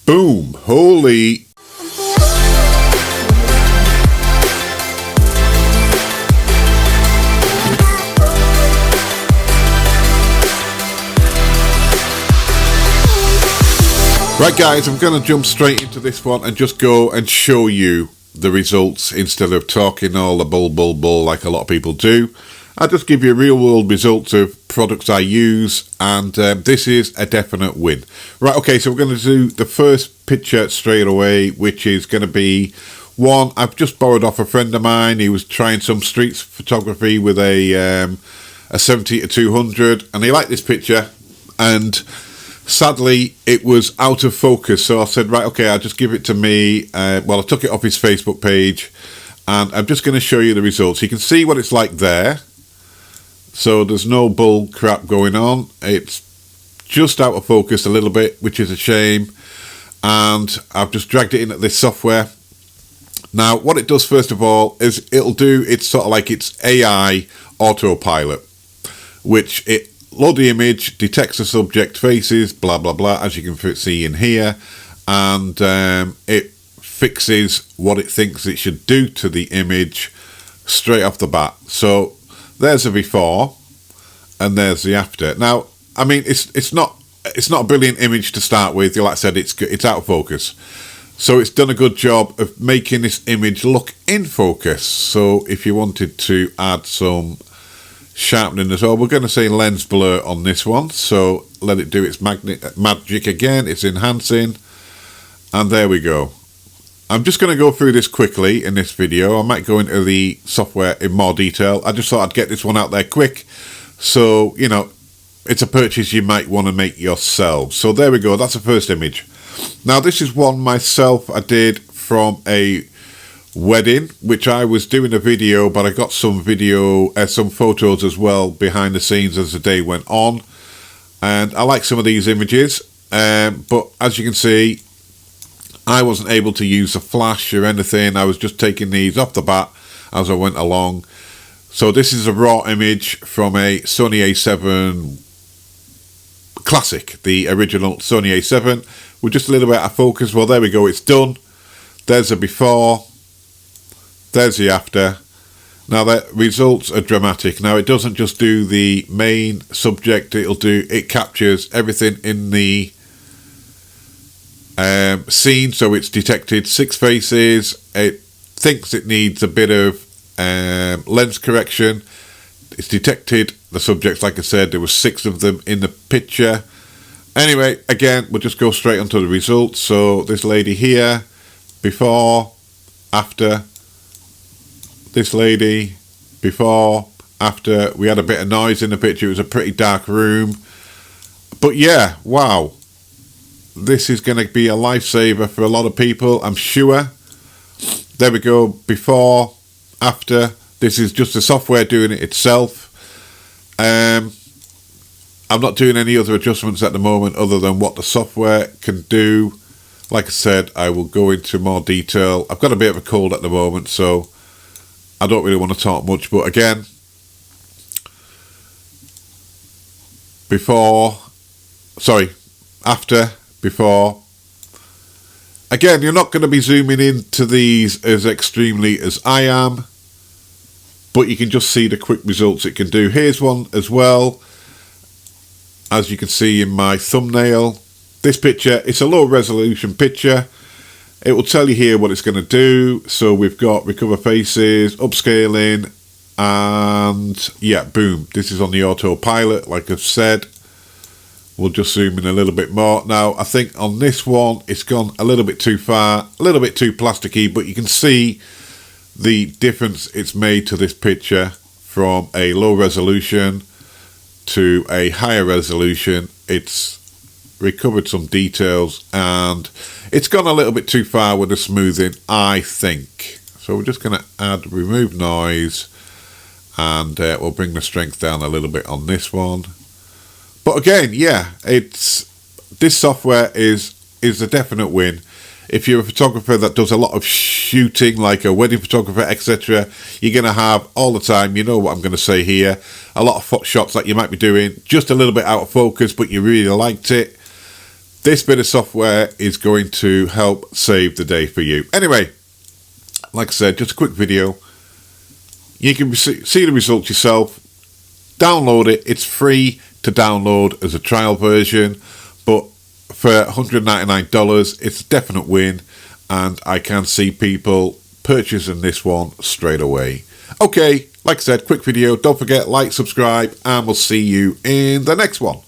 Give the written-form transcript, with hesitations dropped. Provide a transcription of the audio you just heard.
Boom. Holy. Right guys, I'm going to jump straight into this one and just go and show you the results instead of talking all the bull like a lot of people do. I'll just give you real world results of products I use, and this is a definite win. Right, okay, so we're going to do the first picture straight away, which is going to be one I've just borrowed off a friend of mine. He was trying some street photography with a 70-200, and he liked this picture, and sadly it was out of focus, so I said, right, okay, I'll just give it to me. Well, I took it off his Facebook page, and I'm just going to show you the results. You can see what it's like there. So there's no bull crap going on. It's just out of focus a little bit, which is a shame. And I've just dragged it into this software. Now, what it does first of all is it's sort of like its AI autopilot, which it loads the image, detects the subject faces, blah, blah, blah, as you can see in here. And it fixes what it thinks it should do to the image straight off the bat. So there's the before, and there's the after. Now, I mean, it's not a brilliant image to start with. Like I said, it's out of focus. So it's done a good job of making this image look in focus. So if you wanted to add some sharpening as well, we're going to say lens blur on this one. So let it do its magic again. It's enhancing, and there we go. I'm just going to go through this quickly in this video. I might go into the software in more detail. I just thought I'd get this one out there quick. So, you know, it's a purchase you might want to make yourself. So there we go. That's the first image. Now, this is one myself I did from a wedding, which I was doing a video, but I got some photos as well behind the scenes as the day went on. And I like some of these images. But as you can see, I wasn't able to use a flash or anything. I was just taking these off the bat as I went along. So this is a raw image from a Sony A7 Classic, the original Sony A7, with just a little bit of focus. Well, there we go, it's done. There's the before, there's the after. Now the results are dramatic. Now it doesn't just do the main subject, it captures everything in the scene. So it's detected 6 faces. It thinks it needs a bit of lens correction. It's detected the subjects, like I said, there were 6 of them in the picture. Anyway, again, we'll just go straight onto the results. So this lady here, before, after. This lady, before, after. We had a bit of noise in the picture. It was a pretty dark room, but yeah, wow. This is going to be a lifesaver for a lot of people, I'm sure. There we go, before, after. This is just the software doing it itself. I'm not doing any other adjustments at the moment other than what the software can do. Like I said, I will go into more detail. I've got a bit of a cold at the moment, so I don't really want to talk much. But again, after, before. Again, you're not going to be zooming into these as extremely as I am, but you can just see the quick results it can do. Here's one as well, as you can see in my thumbnail. This picture, it's a low resolution picture. It will tell you here what it's going to do. So we've got recover faces, upscaling, and yeah, boom. This is on the autopilot, like I've said. We'll just zoom in a little bit more. Now, I think on this one, it's gone a little bit too far, a little bit too plasticky, but you can see the difference it's made to this picture from a low resolution to a higher resolution. It's recovered some details, and it's gone a little bit too far with the smoothing, I think. So we're just going to add remove noise, and we'll bring the strength down a little bit on this one. But again, yeah, this software is a definite win. If you're a photographer that does a lot of shooting, like a wedding photographer, etc., you're going to have all the time, you know what I'm going to say here, a lot of shots that you might be doing just a little bit out of focus, but you really liked it. this bit of software is going to help save the day for you. Anyway, like I said, just a quick video. You can see the results yourself. Download it. It's free to download as a trial version, but for $199, it's a definite win, and I can see people purchasing this one straight away. Okay, like I said, quick video. Don't forget, like, subscribe, and we'll see you in the next one.